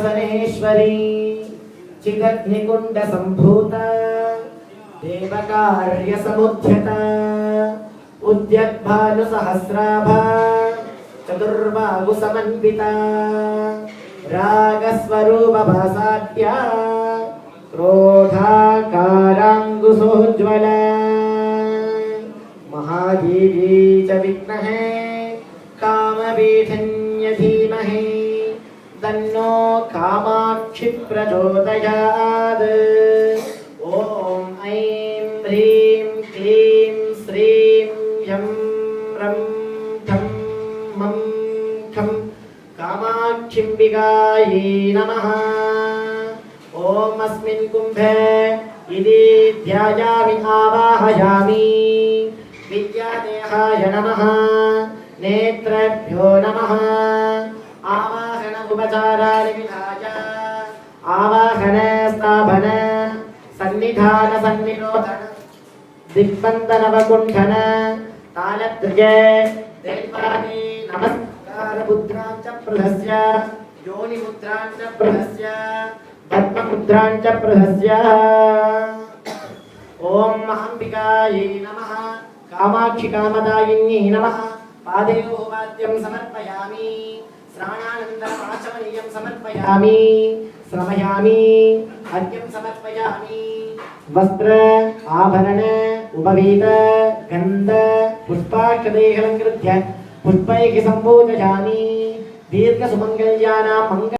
सिंहासनेश्वरी चिदग्निकुंड संभूता देवकार्यसमुद्यता उद्यद्भानुसहस्राभा चतुर्बाहुसमन्विता रागस्वरूपभासाद्या क्रोधाकाराङ्कुशोज्ज्वला महादेवी च विद्महे कामपीठन्य धीमहि तन्नो कामाक्षि प्रचोदयात्। ॐ ऐं ह्रीं क्लीं श्रीं यं रं ठं मं खं कामाक्षिम्बिकायै नमः। ॐ अस्मिन् कुम्भे इति ध्यायामि आवाहयामि। विद्यादेहाय नमः। नेत्रेभ्यो नमः। आवाहन उपचाराणि विधाय आवाहन स्थापन सन्निधान सन्निरोधन दिग्बन्धन वकुण्ठन तालत्रय दैवानि नमस्कार मुद्राञ्च प्रधस्य योनिमुद्राञ्च प्रधस्य पद्ममुद्राञ्च प्रधस्य। ॐ महाम्बिकायै नमः। कामाक्षि कामदायिन्यै नमः। पादयोः वाद्यं समर्पयामि। स्नानानन्तरम् आचमनीयं समर्पयामि। श्रमयामि अर्घ्यं समर्पयामि। वस्त्र आभरण उपवीत गन्ध पुष्पाक्षतैः अलङ्कृत्य पुष्पैः सम्पूजयामि। दीर्घसुमङ्गल्यानां